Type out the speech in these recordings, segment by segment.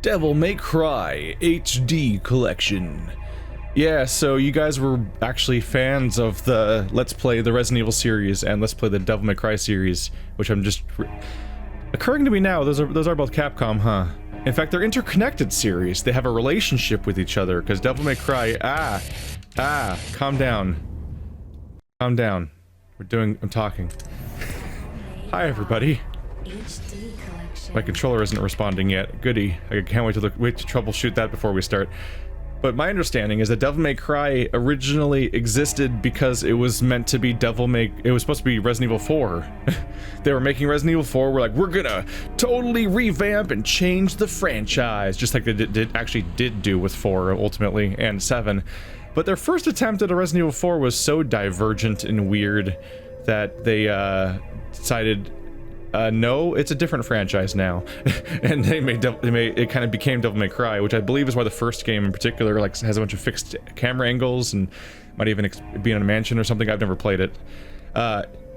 Devil May Cry HD Collection. Yeah, so you guys were actually fans of the Let's Play the Resident Evil series and Let's Play the Devil May Cry series, which I'm just occurring to me now. Those are both Capcom, huh? In fact, they're interconnected series. They have a relationship with each other because Devil May Cry. Calm down. Calm down. I'm talking. Hi, everybody. My controller isn't responding yet. Goody. I can't wait to troubleshoot that before we start. But my understanding is that Devil May Cry originally existed because it was meant to be it was supposed to be Resident Evil 4. They were making Resident Evil 4, we're like, we're gonna totally revamp and change the franchise, just like they did do with 4 ultimately, and 7. But their first attempt at a Resident Evil 4 was so divergent and weird that they decided, no, it's a different franchise now. And it kind of became Devil May Cry, which I believe is why the first game in particular has a bunch of fixed camera angles and might even be in a mansion or something. I've never played it.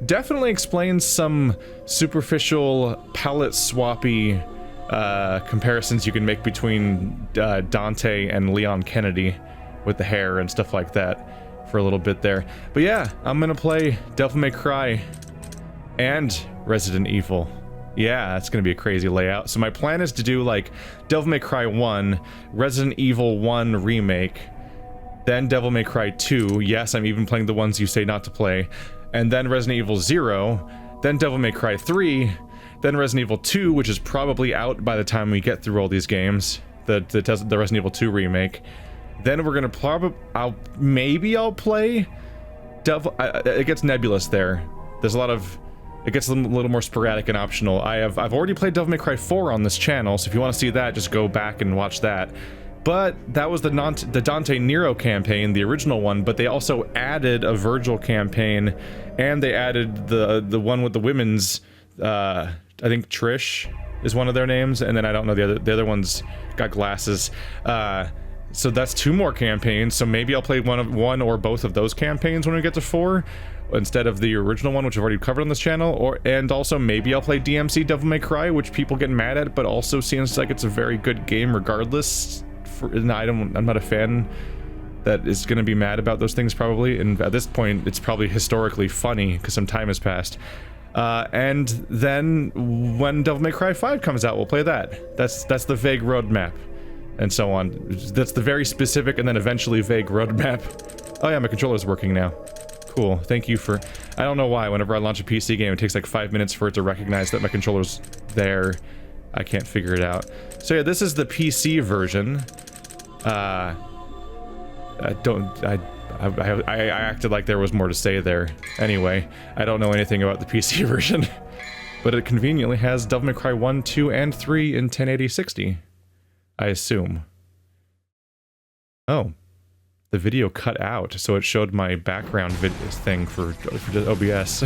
Definitely explains some superficial palette swappy comparisons you can make between Dante and Leon Kennedy with the hair and stuff like that for a little bit there. But yeah, I'm gonna play Devil May Cry and Resident Evil. Yeah, that's gonna be a crazy layout. So my plan is to do like Devil May Cry 1, Resident Evil 1 Remake, then Devil May Cry 2, yes, I'm even playing the ones you say not to play, and then Resident Evil 0, then Devil May Cry 3, then Resident Evil 2, which is probably out by the time we get through all these games, the Resident Evil 2 Remake. Then we're gonna maybe I'll play it gets nebulous there. There's a lot of... It gets a little more sporadic and optional. I've already played Devil May Cry 4 on this channel, so if you want to see that, just go back and watch that. But that was the Dante Nero campaign, the original one, but they also added a Virgil campaign, and they added the one with the women's, I think Trish is one of their names, and then I don't know the other one's got glasses. So that's 2 more campaigns, so maybe I'll play one or both of those campaigns when we get to 4. Instead of the original one, which I've already covered on this channel, and also maybe I'll play DMC Devil May Cry, which people get mad at, but also seems like it's a very good game regardless. I'm not a fan that is going to be mad about those things probably, and at this point it's probably historically funny because some time has passed. And then when Devil May Cry 5 comes out, we'll play that. That's the vague roadmap, and so on. That's the very specific and then eventually vague roadmap. Oh yeah, my controller's working now. Cool, thank you for... I don't know why, whenever I launch a PC game, it takes like 5 minutes for it to recognize that my controller's there. I can't figure it out. So yeah, this is the PC version. I acted like there was more to say there. Anyway, I don't know anything about the PC version. But it conveniently has Devil May Cry 1, 2, and 3 in 1080-60. I assume. Oh. The video cut out, so it showed my background thing for OBS.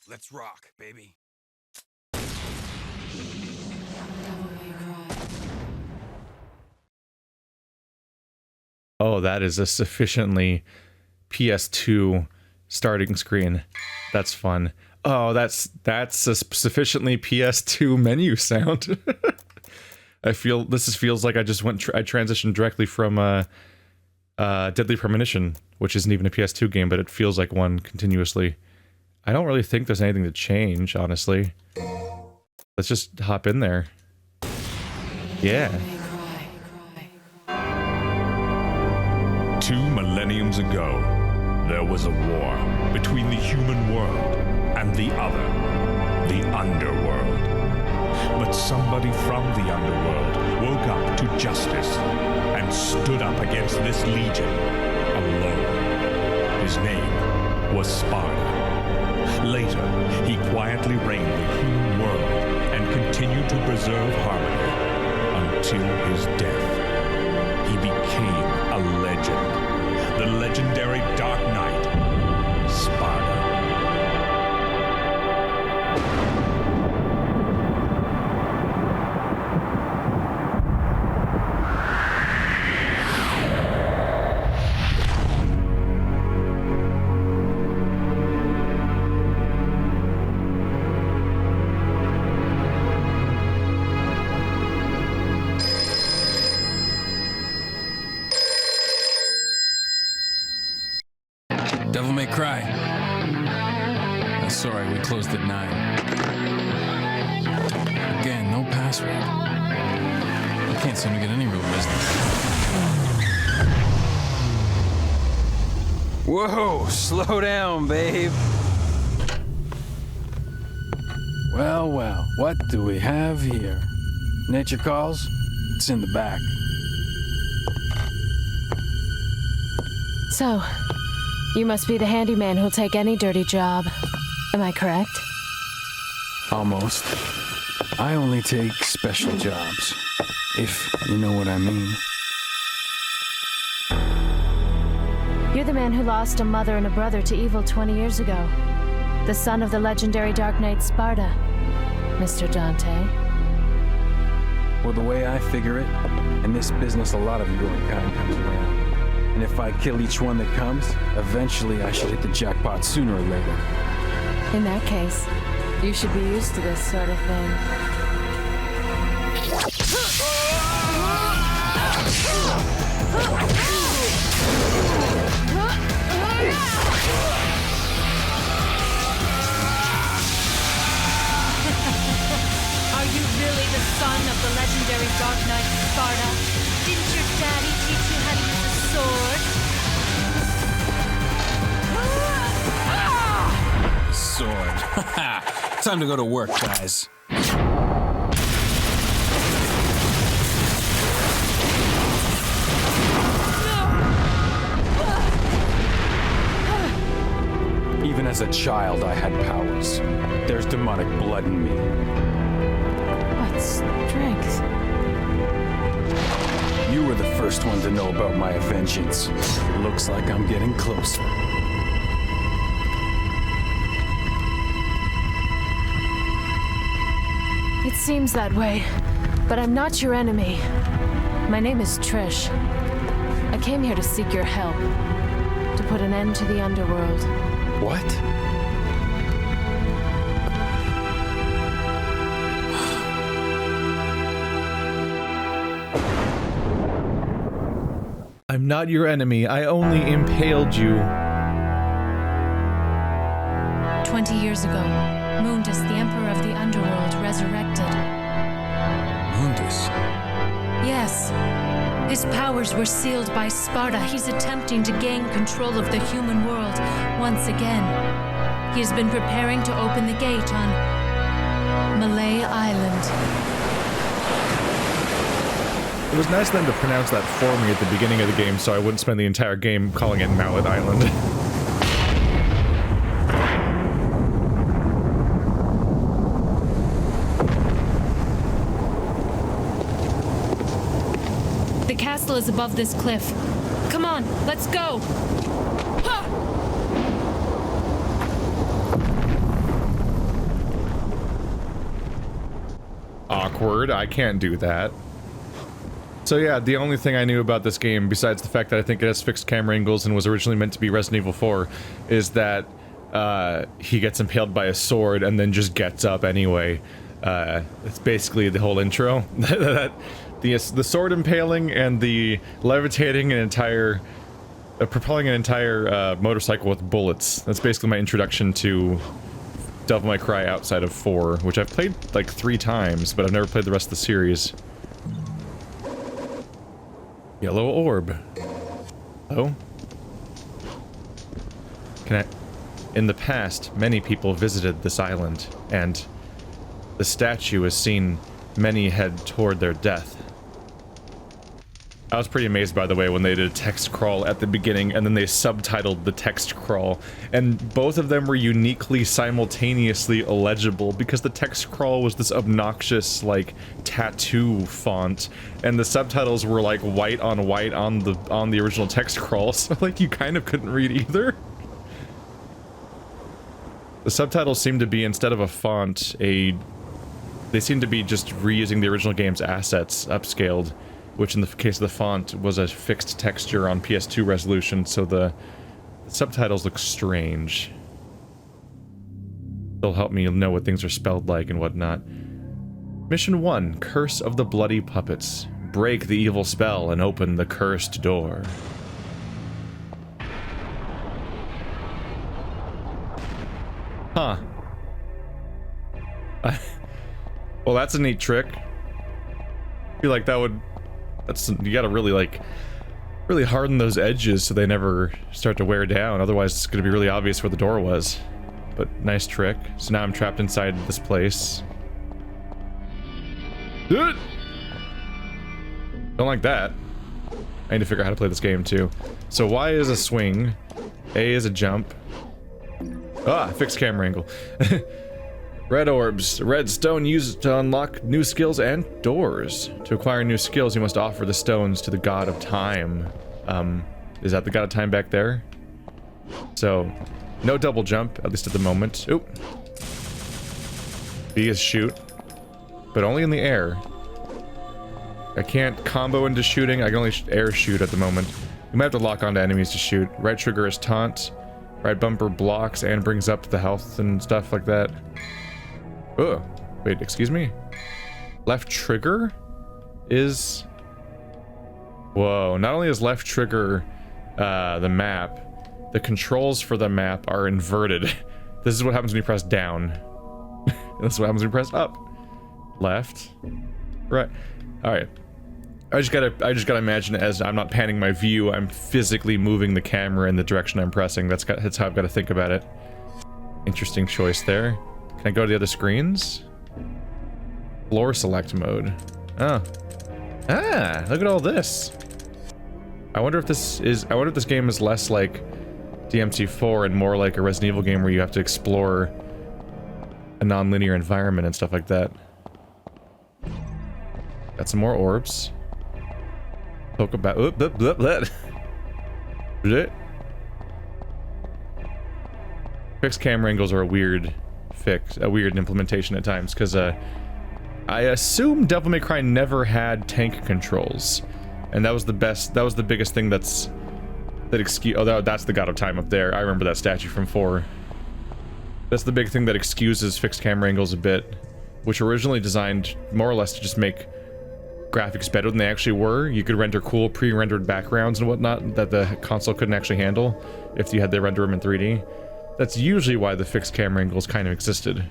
Let's rock, baby. Oh, that is a sufficiently PS2 starting screen. That's fun. Oh, that's a sufficiently PS2 menu sound. Feels like I just I transitioned directly from Deadly Premonition, which isn't even a PS2 game, but it feels like one continuously. I don't really think there's anything to change, honestly. Let's just hop in there. Yeah. 2 millenniums ago, there was a war between the human world and the other, the underworld. But somebody from the underworld woke up to justice and stood up against this legion alone. His name was Sparta. Later, he quietly reigned the human world and continued to preserve harmony until his death. He became a legend, the legendary Dark Knight, Sparta. Devil May Cry. Sorry, we closed at 9. Again, no password. I can't seem to get any real business. Whoa, slow down, babe. Well, well, what do we have here? Nature calls? It's in the back. So, you must be the handyman who'll take any dirty job. Am I correct? Almost. I only take special jobs, if you know what I mean. You're the man who lost a mother and a brother to evil 20 years ago. The son of the legendary Dark Knight Sparta, Mr. Dante. Well, the way I figure it, in this business a lot of your kind comes around. And if I kill each one that comes, eventually I should hit the jackpot sooner or later. In that case, you should be used to this sort of thing. Are you really the son of the legendary Dark Knight Sparta? Didn't your daddy teach you how to use a sword? Sword. Time to go to work, guys. Even as a child, I had powers. There's demonic blood in me. What strength? You were the first one to know about my vengeance. Looks like I'm getting closer. It seems that way, but I'm not your enemy. My name is Trish. I came here to seek your help, to put an end to the underworld. What? I'm not your enemy. I only impaled you. 20 years ago, Mundus, the emperor of the underworld, resurrected. Mundus. Yes. His powers were sealed by Sparta. He's attempting to gain control of the human world once again. He has been preparing to open the gate on Malay Island. It was nice of them to pronounce that for me at the beginning of the game so I wouldn't spend the entire game calling it Mallet Island. The castle is above this cliff. Come on, let's go! Awkward, I can't do that. So yeah, the only thing I knew about this game, besides the fact that I think it has fixed camera angles and was originally meant to be Resident Evil 4, is that he gets impaled by a sword and then just gets up anyway. It's basically the whole intro. The sword impaling and the levitating an entire... propelling an entire motorcycle with bullets. That's basically my introduction to Devil May Cry outside of 4, which I've played like 3 times, but I've never played the rest of the series. Yellow orb. Oh? In the past, many people visited this island, and the statue has seen many head toward their death. I was pretty amazed, by the way, when they did a text crawl at the beginning, and then they subtitled the text crawl, and both of them were uniquely, simultaneously illegible, because the text crawl was this obnoxious, like, tattoo font, and the subtitles were, like, white on the original text crawl, so, like, you kind of couldn't read either. The subtitles seemed to be, instead of a font, they seemed to be just reusing the original game's assets, upscaled, which in the case of the font was a fixed texture on PS2 resolution, so the subtitles look strange. They'll help me know what things are spelled like and whatnot. Mission 1, Curse of the Bloody Puppets. Break the evil spell and open the cursed door. Huh. Well, that's a neat trick. I feel like that would... you gotta really, like... really harden those edges so they never start to wear down. Otherwise, it's gonna be really obvious where the door was. But nice trick. So now I'm trapped inside this place. Don't like that. I need to figure out how to play this game, too. So Y is a swing. A is a jump. Ah, fixed camera angle. Red orbs. Red stone used to unlock new skills and doors. To acquire new skills, you must offer the stones to the god of time. Is that the god of time back there? So, no double jump, at least at the moment. Oop. B is shoot. But only in the air. I can't combo into shooting, I can only air shoot at the moment. You might have to lock onto enemies to shoot. Right trigger is taunt. Right bumper blocks and brings up the health and stuff like that. Oh, wait, excuse me? Left trigger is... Whoa, not only is left trigger the map, the controls for the map are inverted. This is what happens when you press down. This is what happens when you press up. Left. Right. Alright. I just gotta imagine it as I'm not panning my view, I'm physically moving the camera in the direction I'm pressing. That's how I've got to think about it. Interesting choice there. Can I go to the other screens? Floor select mode. Oh. Ah, look at all this. I wonder if this game is less like DMC4 and more like a Resident Evil game where you have to explore a non-linear environment and stuff like that. Got some more orbs. Poke about. Oop, blip, blip, blip. Fixed camera angles are a weird implementation at times, because I assume Devil May Cry never had tank controls, and that was the biggest thing that's that's the God of Time up there. I remember that statue from 4. That's the big thing that excuses fixed camera angles a bit, which were originally designed more or less to just make graphics better than they actually were. You could render cool pre-rendered backgrounds and whatnot that the console couldn't actually handle if you had to render them in 3D. That's usually why the fixed camera angles kind of existed.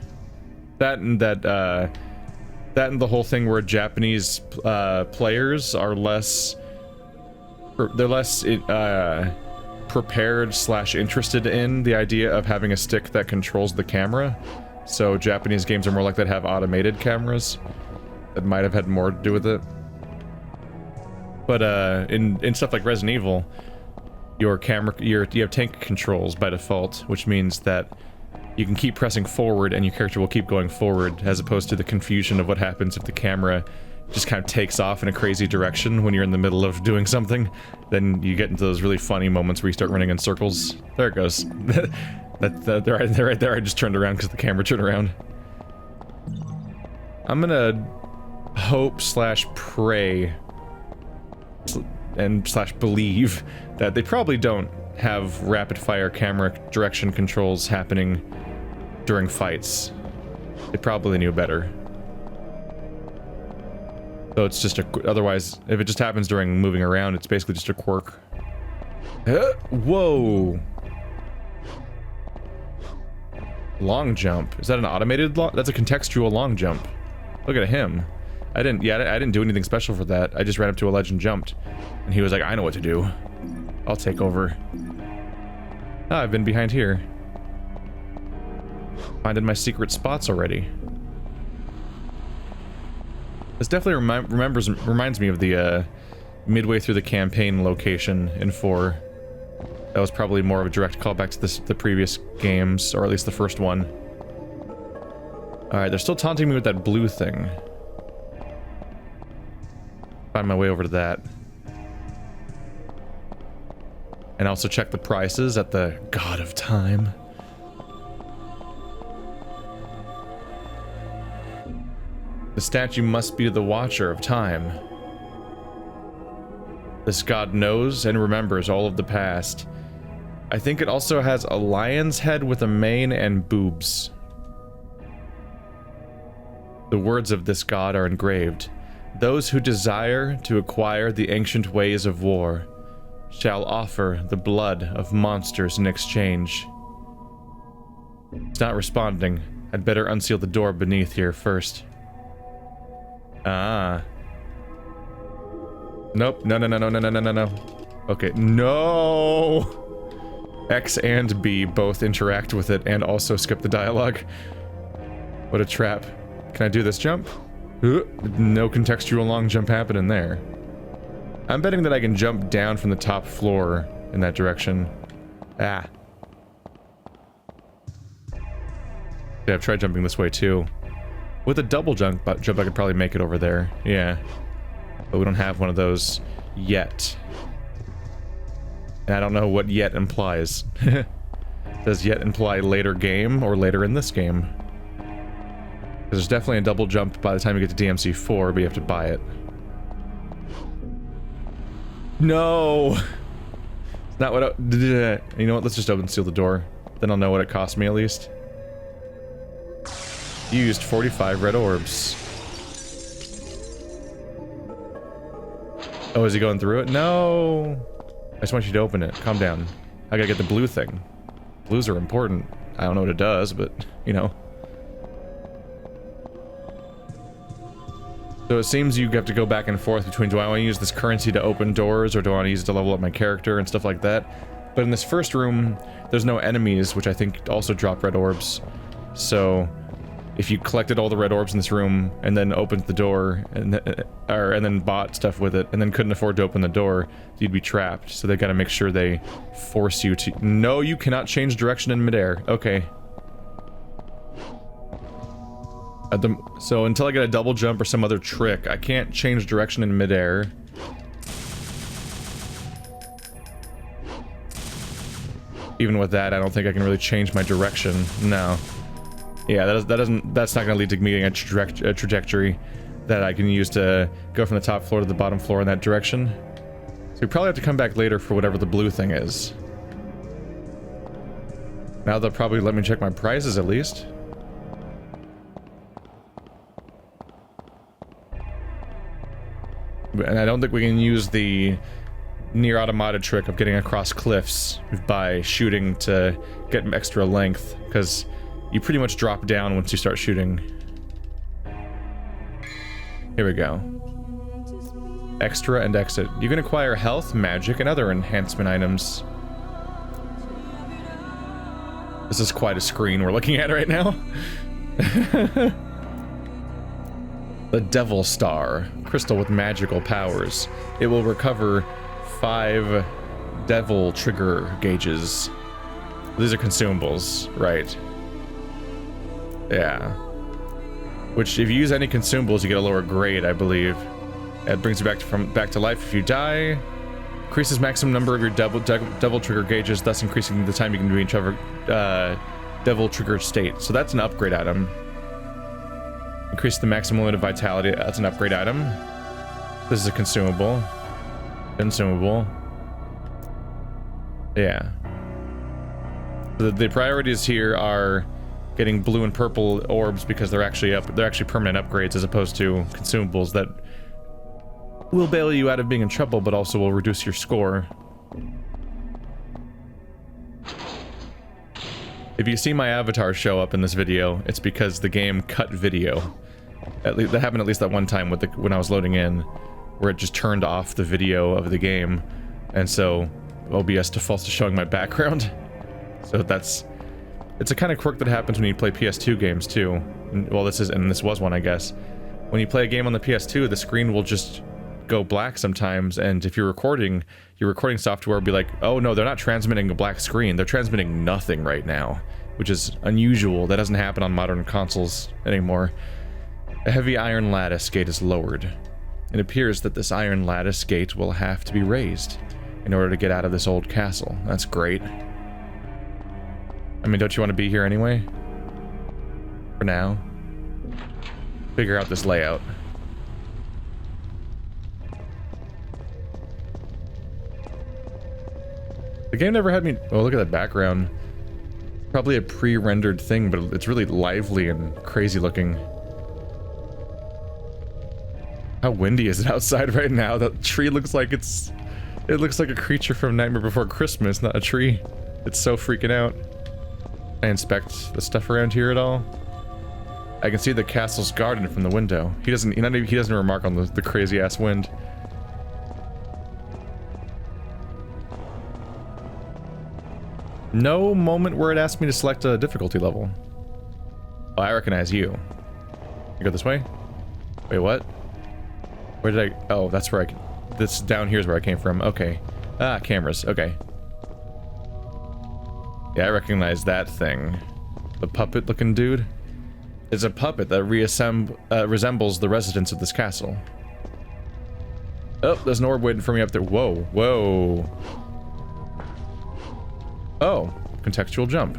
That and the whole thing where Japanese players are less prepared / interested in the idea of having a stick that controls the camera. So Japanese games are more likely to have automated cameras. That might have had more to do with it. But in stuff like Resident Evil, you have tank controls by default, which means that you can keep pressing forward and your character will keep going forward, as opposed to the confusion of what happens if the camera just kind of takes off in a crazy direction when you're in the middle of doing something. Then you get into those really funny moments where you start running in circles. There it goes. Right there, I just turned around because the camera turned around. I'm gonna hope / pray and / believe that they probably don't have rapid fire camera direction controls happening during fights. They probably knew better. So it's just otherwise, if it just happens during moving around, it's basically just a quirk. Whoa! Long jump. Is that an automated that's a contextual long jump. Look at him. I didn't do anything special for that. I just ran up to a ledge and jumped. And he was like, I know what to do. I'll take over. Ah, I've been behind here. Finding my secret spots already. This definitely reminds me of the midway through the campaign location in 4. That was probably more of a direct callback to the previous games, or at least the first one. Alright, they're still taunting me with that blue thing. Find my way over to that. And also check the prices at the God of Time. The statue must be the Watcher of Time. This god knows and remembers all of the past. I think it also has a lion's head with a mane and boobs. The words of this god are engraved. Those who desire to acquire the ancient ways of war shall offer the blood of monsters in exchange. It's not responding. I'd better unseal the door beneath here first. Ah. Nope. No. Okay. No! X and B both interact with it and also skip the dialogue. What a trap. Can I do this jump? No contextual long jump happening there. I'm betting that I can jump down from the top floor in that direction. Ah. Yeah, I've tried jumping this way too. With a double jump I could probably make it over there. Yeah. But we don't have one of those yet. And I don't know what yet implies. Does yet imply later game or later in this game? There's definitely a double jump by the time you get to DMC4, but you have to buy it. No! It's not what I... You know what, let's just open seal the door. Then I'll know what it cost me at least. Used 45 red orbs. Oh, is he going through it? No! I just want you to open it. Calm down. I gotta get the blue thing. Blues are important. I don't know what it does, but, you know. So it seems you have to go back and forth between, do I want to use this currency to open doors, or do I want to use it to level up my character and stuff like that? But in this first room, there's no enemies, which I think also drop red orbs. So if you collected all the red orbs in this room and then opened the door and then bought stuff with it and then couldn't afford to open the door, you'd be trapped. So they got to make sure they force you to... No, you cannot change direction in midair. Okay. So until I get a double jump or some other trick, I can't change direction in midair. Even with that, I don't think I can really change my direction. No. Yeah, that's not gonna lead to me getting a trajectory that I can use to go from the top floor to the bottom floor in that direction. So we probably have to come back later for whatever the blue thing is. Now they'll probably let me check my prices at least. And I don't think we can use the near automata trick of getting across cliffs by shooting to get extra length, because you pretty much drop down once you start shooting. Here we go. Extra and exit. You can acquire health, magic, and other enhancement items. This is quite a screen we're looking at right now. The Devil Star. Crystal with magical powers. It will recover 5 devil trigger gauges. These are consumables, right? Yeah. Which, if you use any consumables, you get a lower grade, I believe. It brings you back to life if you die. Increases maximum number of your devil trigger gauges, thus increasing the time you can do each other devil trigger state. So that's an upgrade item. Increase the maximum limit of vitality. That's an upgrade item. This is a consumable. Consumable. Yeah. The priorities here are getting blue and purple orbs because they're actually permanent upgrades as opposed to consumables that will bail you out of being in trouble but also will reduce your score. If you see my avatar show up in this video, it's because the game cut video. At least that happened at least that one time when I was loading in, where it just turned off the video of the game, and so OBS defaults to showing my background. So it's a kind of quirk that happens when you play PS2 games too. Well, this was one, I guess. When you play a game on the PS2, the screen will just go black sometimes, and if you're recording, your recording software will be like, oh no, they're not transmitting a black screen, they're transmitting nothing right now, which is unusual. That doesn't happen on modern consoles anymore. A heavy iron lattice gate is lowered. It appears that this iron lattice gate will have to be raised in order to get out of this old castle. That's great. I mean, don't you want to be here anyway? For now. Figure out this layout. The game never had me... Oh, look at that background. Probably a pre-rendered thing, but it's really lively and crazy looking. How windy is it outside right now? That tree looks like it looks like a creature from Nightmare Before Christmas, not a tree. It's so freaking out. I inspect the stuff around here at all? I can see the castle's garden from the window. He doesn't remark on the crazy ass wind. No moment where it asked me to select a difficulty level. Oh, I recognize you. You go this way? Wait, what? Where did I... Oh, that's where this down here is where I came from. Okay. Ah, cameras. Okay. Yeah, I recognize that thing. The puppet-looking dude. It's a puppet that resembles the residents of this castle. Oh, there's an orb waiting for me up there. Whoa, whoa. Oh, contextual jump.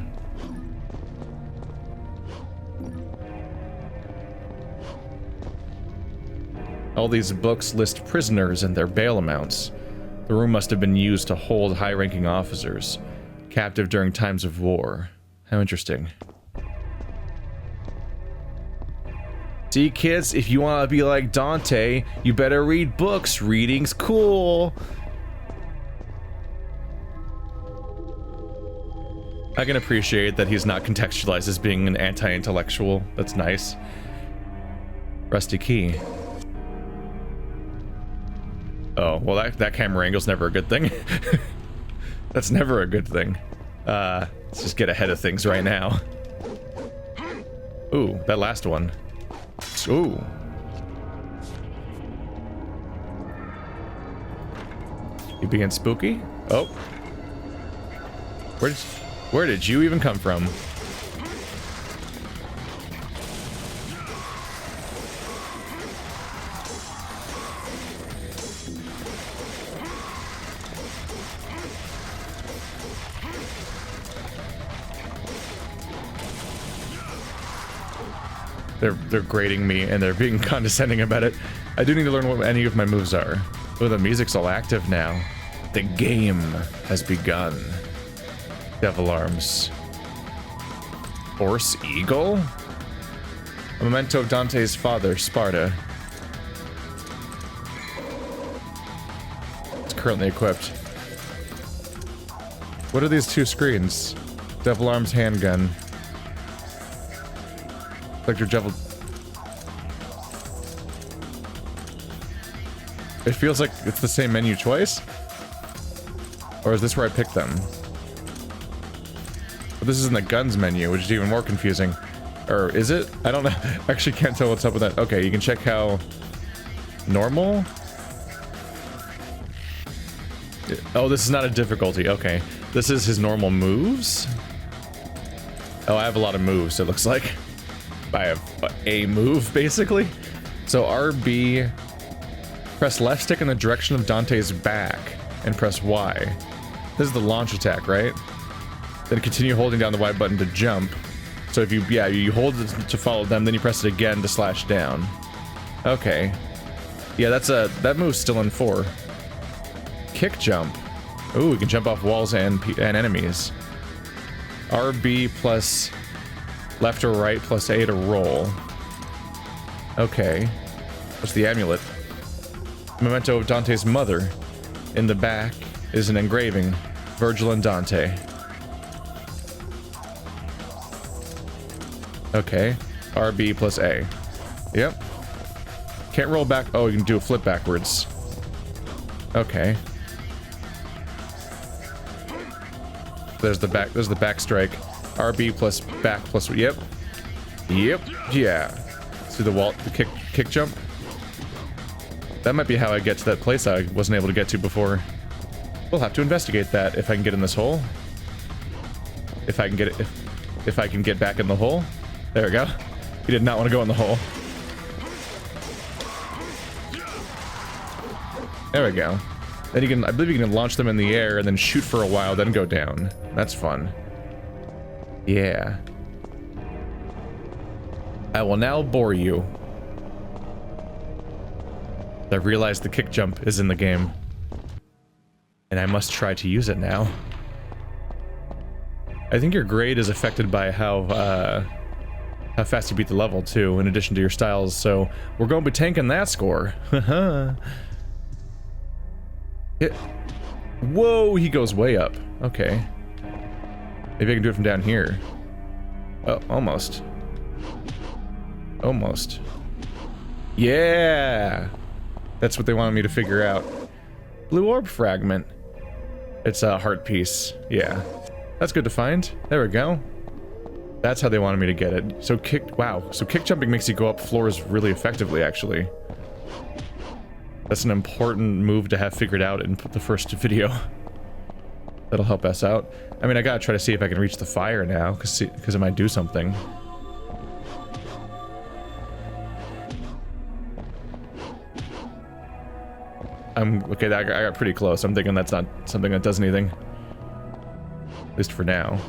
All these books list prisoners and their bail amounts. The room must have been used to hold high-ranking officers, captive during times of war. How interesting. See, kids, if you want to be like Dante, you better read books. Reading's cool. I can appreciate that he's not contextualized as being an anti-intellectual. That's nice. Rusty key. Oh, well that camera angle's never a good thing. That's never a good thing. Let's just get ahead of things right now. Ooh, that last one. Ooh. You being spooky? Oh. Where did you even come from? They're grading me and they're being condescending about it. I do need to learn what any of my moves are. Oh, the music's all active now. The game has begun. Devil arms. Horse eagle? A memento of Dante's father, Sparta. It's currently equipped. What are these two screens? Devil arms handgun. Like your devil. It feels like it's the same menu twice? Or is this where I picked them? But this is in the guns menu, which is even more confusing. Or is it? I don't know. I actually can't tell what's up with that. Okay, you can check how... Normal? Oh, this is not a difficulty. Okay. This is his normal moves? Oh, I have a lot of moves, it looks like. I have a move, basically. So RB, press left stick in the direction of Dante's back, and press Y. This is the launch attack, right? Then continue holding down the Y button to jump. So if you hold it to follow them, then you press it again to slash down. Okay. Yeah, that move's still in 4. Kick jump. Ooh, we can jump off walls and enemies. RB plus left or right plus A to roll. Okay. What's the amulet? Memento of Dante's mother. In the back is an engraving. Virgil and Dante. Okay. RB plus A. Yep. Can't roll back. Oh, you can do a flip backwards. Okay. There's the back strike. RB plus back plus, yep. Yep, yeah. See the wall, the kick jump? That might be how I get to that place I wasn't able to get to before. We'll have to investigate that if I can get in this hole. If I can get it, if I can get back in the hole. There we go. He did not want to go in the hole. There we go. Then you can, I believe you can launch them in the air and then shoot for a while, then go down. That's fun. Yeah. I will now bore you. I realize the kick jump is in the game. And I must try to use it now. I think your grade is affected by how fast you beat the level too, in addition to your styles, so we're going to be tanking that score. Whoa, he goes way up. Okay. Maybe I can do it from down here. Oh, almost. Almost. Yeah! That's what they wanted me to figure out. Blue orb fragment. It's a heart piece. Yeah. That's good to find. There we go. That's how they wanted me to get it. So wow. So kick jumping makes you go up floors really effectively, actually. That's an important move to have figured out in the first video. That'll help us out. I mean, I gotta try to see if I can reach the fire now, because it might do something. Okay, I got pretty close. I'm thinking that's not something that does anything. At least for now.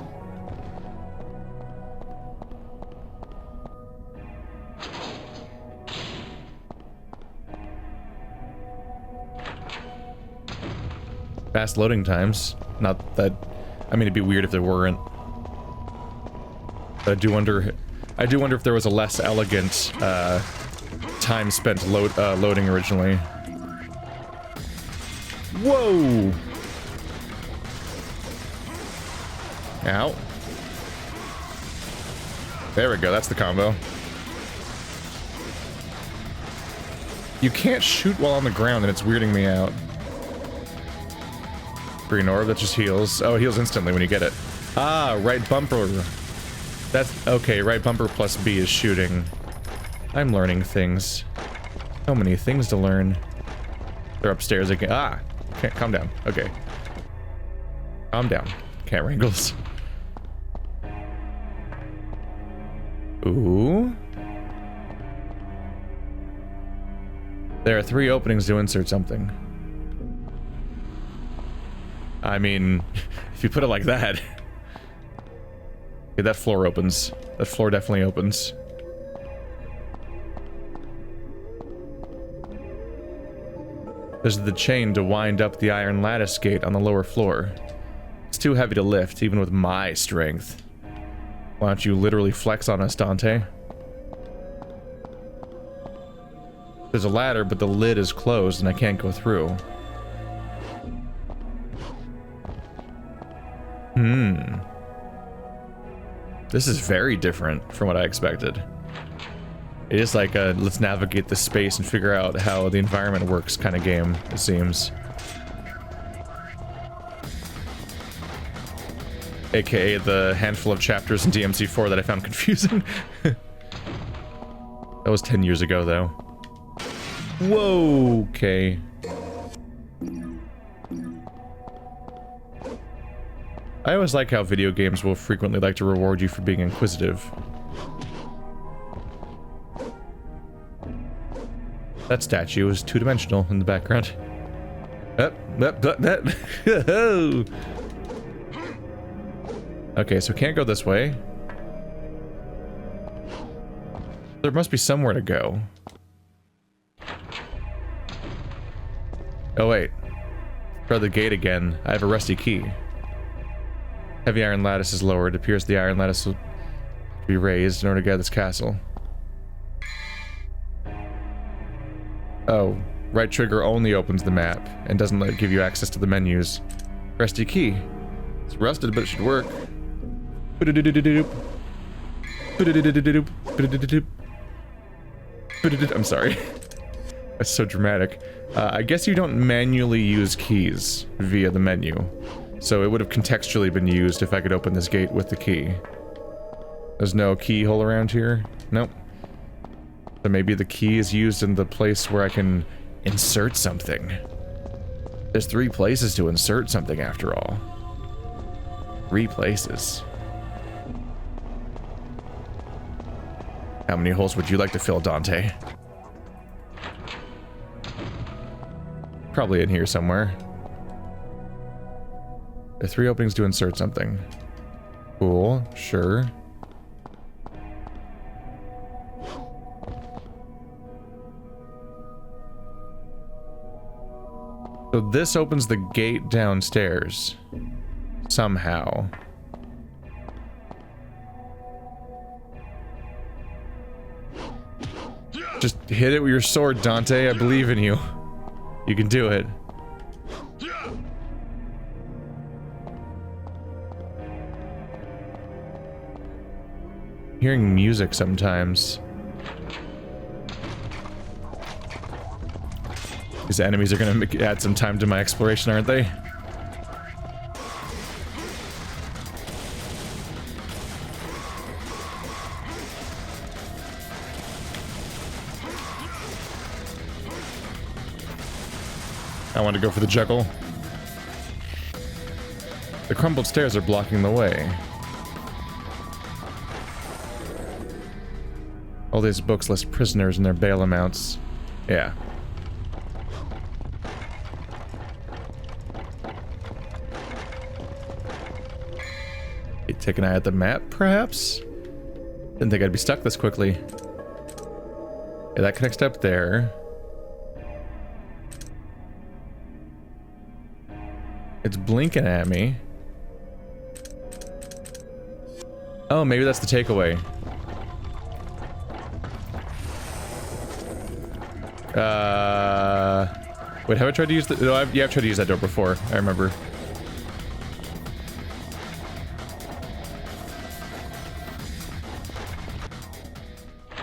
Fast loading times. Not that... I mean, it'd be weird if there weren't. But I do wonder if there was a less elegant time spent loading originally. Whoa! Ow. There we go, that's the combo. You can't shoot while on the ground and it's weirding me out. Green orb, that just heals. Oh, it heals instantly when you get it. Ah, right bumper. That's... okay, right bumper plus B is shooting. I'm learning things. So many things to learn. They're upstairs again. Ah! Can't, calm down. Okay. Calm down. Cat wrangles. Ooh. There are 3 openings to insert something. I mean, if you put it like that. Okay, that floor opens. That floor definitely opens. There's the chain to wind up the iron lattice gate on the lower floor. It's too heavy to lift, even with my strength. Why don't you literally flex on us, Dante? There's a ladder, but the lid is closed and I can't go through. This is very different from what I expected. It is like a let's navigate the space and figure out how the environment works kind of game, it seems. AKA the handful of chapters in DMC4 that I found confusing. That was 10 years ago, though. Whoa, okay. I always like how video games will frequently like to reward you for being inquisitive. That statue is two-dimensional in the background. Okay, so can't go this way. There must be somewhere to go. Oh wait. Try the gate again. I have a rusty key. Heavy iron lattice is lowered. It appears the iron lattice will be raised in order to get this castle. Oh, right trigger only opens the map and doesn't give you access to the menus. Rusty key. It's rusted, but it should work. I'm sorry. That's so dramatic. I guess you don't manually use keys via the menu. So it would have contextually been used if I could open this gate with the key. There's no keyhole around here? Nope. So maybe the key is used in the place where I can insert something. There's 3 places to insert something after all. 3 places. How many holes would you like to fill, Dante? Probably in here somewhere. There are 3 openings to insert something. Cool, sure. So this opens the gate downstairs. Somehow. Just hit it with your sword, Dante. I believe in you. You can do it. hearing music sometimes. These enemies are gonna add some time to my exploration, aren't they? I want to go for the juggle. The crumbled stairs are blocking the way. All these books list prisoners and their bail amounts. Yeah. Take an eye at the map, perhaps? Didn't think I'd be stuck this quickly. Yeah, that connects up there. It's blinking at me. Oh, maybe that's the takeaway. Wait, have I tried to use the... No, yeah, I've tried to use that door before. I remember.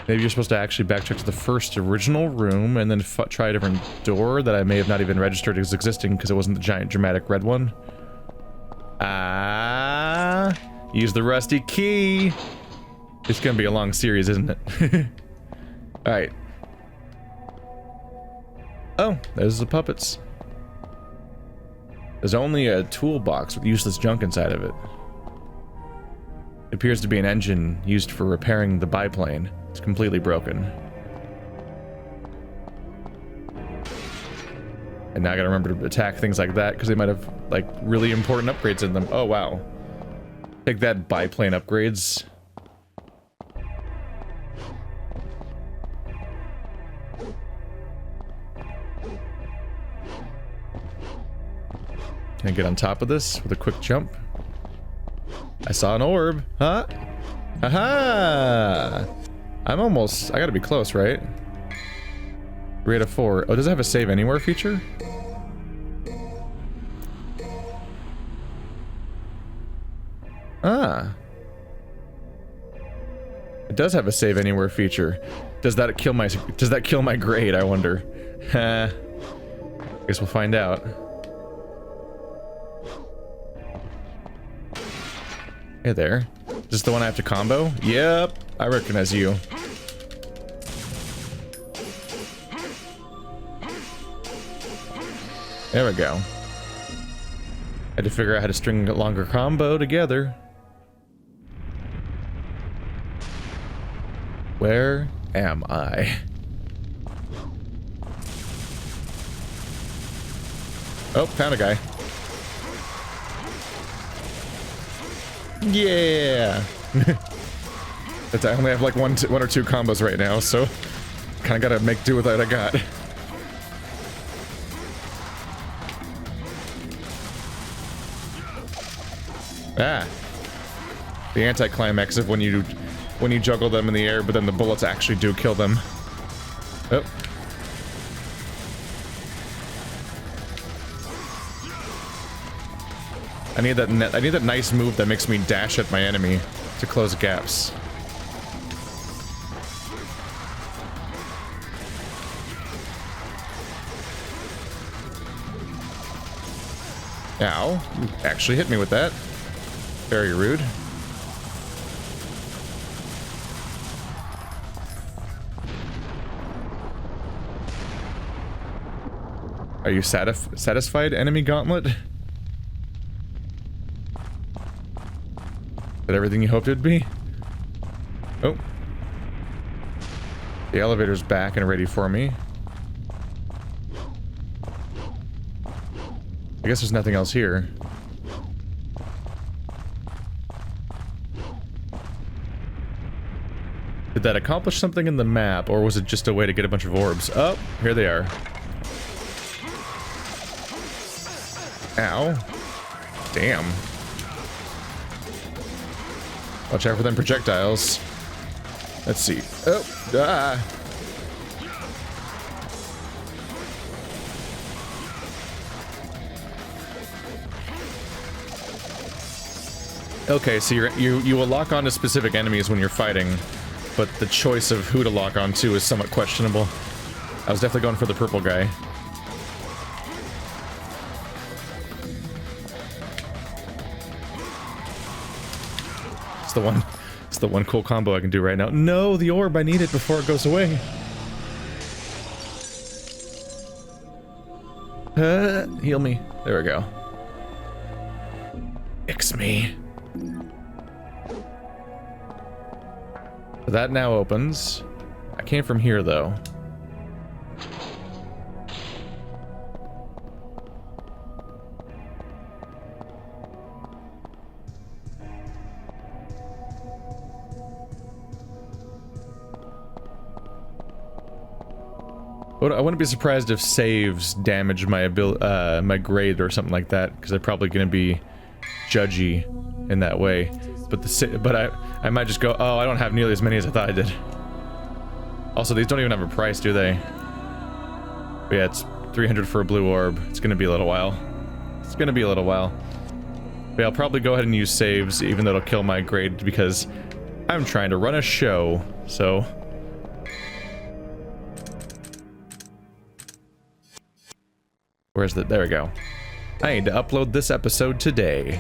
Maybe you're supposed to actually backtrack to the first original room and then try a different door that I may have not even registered as existing because it wasn't the giant dramatic red one. Use the rusty key. It's gonna be a long series, isn't it? Alright. Oh, there's the puppets. There's only a toolbox with useless junk inside of it. It appears to be an engine used for repairing the biplane. It's completely broken. And now I gotta remember to attack things like that because they might have, like, really important upgrades in them. Oh, wow. Take that, biplane upgrades. Can I get on top of this with a quick jump? I saw an orb. Huh? Aha! I'm almost... I gotta be close, right? 3 out of 4. Oh, does it have a save anywhere feature? Ah. It does have a save anywhere feature. Does that kill my grade, I wonder? Guess we'll find out. Hey there. Is this the one I have to combo? Yep. I recognize you. There we go. Had to figure out how to string a longer combo together. Where am I? Oh, found a guy. Yeah. I only have like one or two combos right now, so kind of gotta make do with what I got. Ah. The anticlimax of when you juggle them in the air, but then the bullets actually do kill them. Oh. I need that nice move that makes me dash at my enemy to close gaps. Ow. You actually hit me with that. Very rude. Are you satisfied, enemy gauntlet? Is that everything you hoped it would be? Oh. The elevator's back and ready for me. I guess there's nothing else here. Did that accomplish something in the map, or was it just a way to get a bunch of orbs? Oh, here they are. Ow. Damn. Watch out for them projectiles. Let's see. Oh, ah. Okay, so you will lock onto specific enemies when you're fighting, but the choice of who to lock onto is somewhat questionable. I was definitely going for the purple guy. It's the one cool combo I can do right now. No, the orb, I need it before it goes away. Heal me. There we go. Fix me. That now opens. I came from here, though. I wouldn't be surprised if saves damage my my grade or something like that, because I'm probably going to be judgy in that way. But I might just go, oh, I don't have nearly as many as I thought I did. Also, these don't even have a price, do they? But yeah, it's 300 for a blue orb. It's going to be a little while. It's going to be a little while. But yeah, I'll probably go ahead and use saves, even though it'll kill my grade, because I'm trying to run a show, so... Where's the... There we go. I need to upload this episode today.